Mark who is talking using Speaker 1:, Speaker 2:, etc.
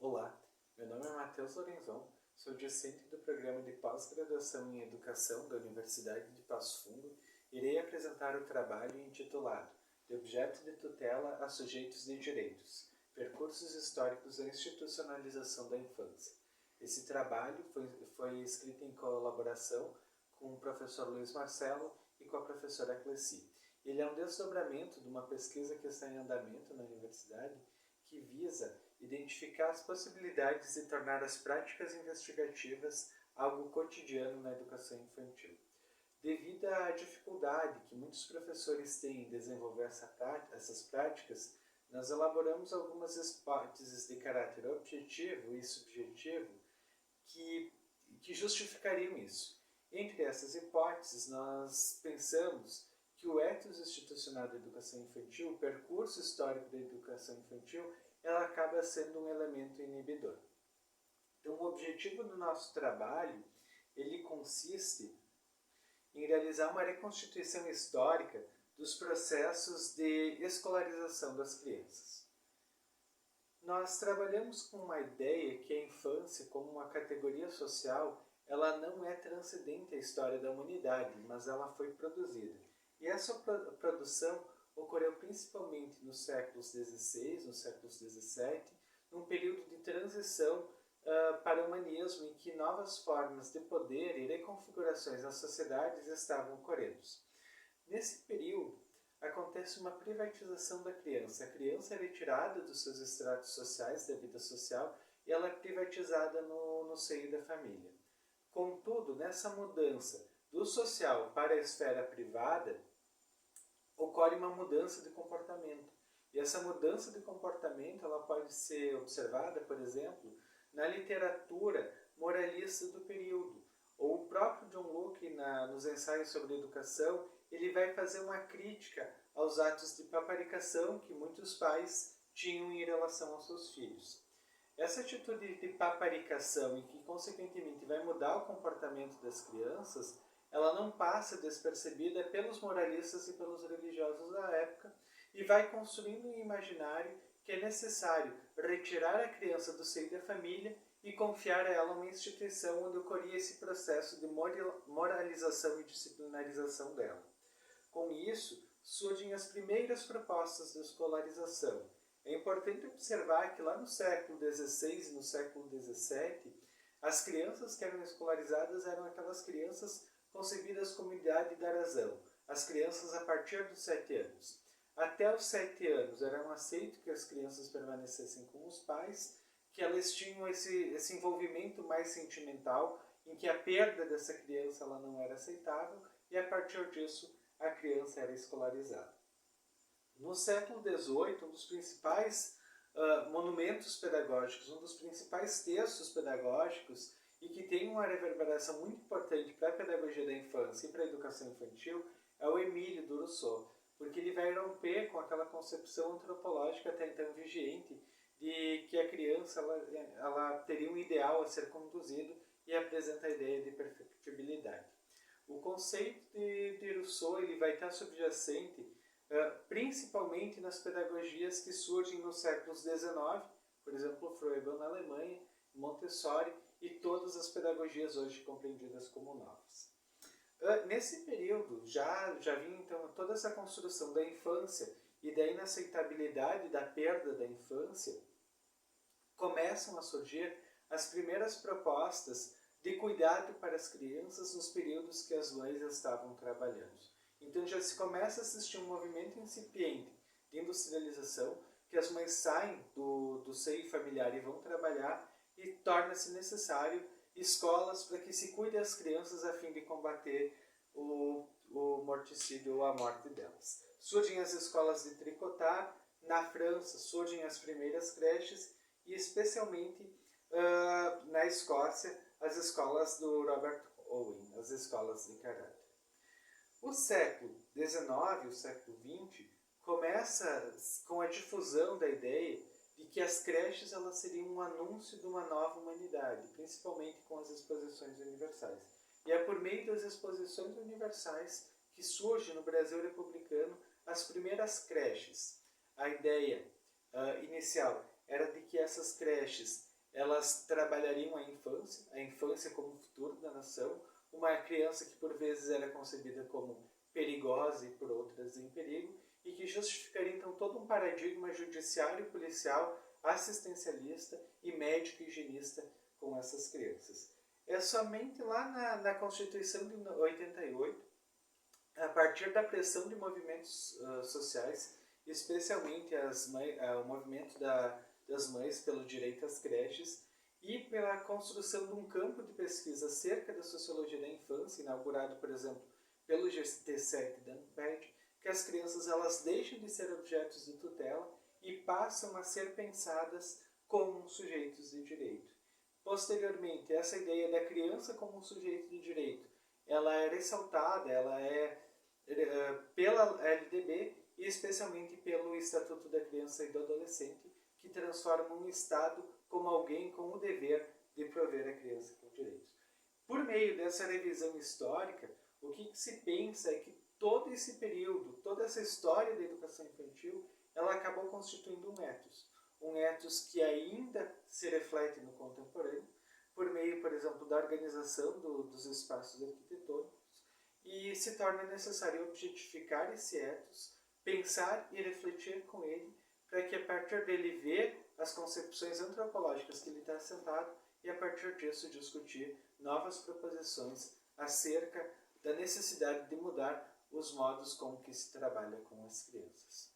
Speaker 1: Olá, meu nome é Matheus Lorenzon, sou discente do programa de pós-graduação em Educação da Universidade de Passo Fundo e irei apresentar o trabalho intitulado De objeto de tutela a sujeitos de direitos, percursos históricos da institucionalização da infância. Esse trabalho foi escrito em colaboração com o professor Luiz Marcelo e com a professora Cleci. Ele é um desdobramento de uma pesquisa que está em andamento na universidade que visa identificar as possibilidades de tornar as práticas investigativas algo cotidiano na educação infantil. Devido à dificuldade que muitos professores têm em desenvolver essas práticas, nós elaboramos algumas hipóteses de caráter objetivo e subjetivo que justificariam isso. Entre essas hipóteses, nós pensamos que o ethos institucional da educação infantil, o percurso histórico da educação infantil, ela acaba sendo um elemento inibidor. Então, o objetivo do nosso trabalho, ele consiste em realizar uma reconstituição histórica dos processos de escolarização das crianças. Nós trabalhamos com uma ideia que a infância, como uma categoria social, ela não é transcendente à história da humanidade, mas ela foi produzida. E essa produção ocorreu principalmente nos séculos XVI, nos séculos XVII, num período de transição para o humanismo em que novas formas de poder e reconfigurações das sociedades estavam ocorrendo. Nesse período, acontece uma privatização da criança. A criança é retirada dos seus estratos sociais, da vida social, e ela é privatizada no seio da família. Contudo, nessa mudança do social para a esfera privada, ocorre uma mudança de comportamento. E essa mudança de comportamento ela pode ser observada, por exemplo, na literatura moralista do período. Ou o próprio John Locke, nos ensaios sobre educação, ele vai fazer uma crítica aos atos de paparicação que muitos pais tinham em relação aos seus filhos. Essa atitude de paparicação e que, consequentemente, vai mudar o comportamento das crianças, ela não passa despercebida pelos moralistas e pelos religiosos da época e vai construindo um imaginário que é necessário retirar a criança do seio da família e confiar a ela uma instituição onde ocorria esse processo de moralização e disciplinarização dela. Com isso, surgem as primeiras propostas de escolarização. É importante observar que lá no século XVI e no século XVII, as crianças que eram escolarizadas eram aquelas crianças concebidas como idade da razão, as crianças a partir dos 7 anos. Até os 7 anos era aceito que as crianças permanecessem com os pais, que elas tinham esse envolvimento mais sentimental, em que a perda dessa criança ela não era aceitável, e a partir disso a criança era escolarizada. No século XVIII, um dos principais monumentos pedagógicos, um dos principais textos pedagógicos e que tem uma reverberação muito importante para a pedagogia da infância e para a educação infantil é o Emile do Rousseau, porque ele vai romper com aquela concepção antropológica até então vigente de que a criança ela teria um ideal a ser conduzido e apresenta a ideia de perfectibilidade. O conceito de Rousseau ele vai estar subjacente principalmente nas pedagogias que surgem nos séculos XIX, por exemplo, Froebel na Alemanha, Montessori e todas as pedagogias hoje compreendidas como novas. Nesse período já vinha então toda essa construção da infância e da inaceitabilidade da perda da infância, começam a surgir as primeiras propostas de cuidado para as crianças nos períodos que as mães estavam trabalhando. Então já se começa a assistir um movimento incipiente de industrialização, que as mães saem do seio familiar e vão trabalhar, e torna-se necessário escolas para que se cuide as crianças a fim de combater o morticídio ou a morte delas. Surgem as escolas de tricotar, na França surgem as primeiras creches e especialmente na Escócia as escolas do Robert Owen, as escolas de caráter. O século XIX, o século XX, começa com a difusão da ideia de que as creches elas seriam um anúncio de uma nova humanidade, principalmente com as exposições universais. E é por meio das exposições universais que surge no Brasil republicano as primeiras creches. A ideia inicial era de que essas creches elas trabalhariam a infância como o futuro da nação, uma criança que por vezes era concebida como perigosa e por outras em perigo, e que justificaria então todo um paradigma judiciário, policial, assistencialista e médico higienista com essas crianças. É somente lá na Constituição de 88, a partir da pressão de movimentos sociais, especialmente o movimento das mães pelo direito às creches e pela construção de um campo de pesquisa acerca da sociologia da infância, inaugurado, por exemplo, pelo GT7 da Amped, que as crianças elas deixam de ser objetos de tutela e passam a ser pensadas como sujeitos de direito. Posteriormente, essa ideia da criança como um sujeito de direito, ela é ressaltada, ela é pela LDB e especialmente pelo Estatuto da Criança e do Adolescente, que transforma um Estado como alguém com o dever de prover a criança com direitos. Por meio dessa revisão histórica, o que se pensa é que todo esse período, toda essa história da educação infantil, ela acabou constituindo um ethos que ainda se reflete no contemporâneo, por meio, por exemplo, da organização dos espaços arquitetônicos, e se torna necessário objetificar esse ethos, pensar e refletir com ele, para que a partir dele ver as concepções antropológicas que ele está assentado e a partir disso discutir novas proposições acerca da necessidade de mudar os modos com que se trabalha com as crianças.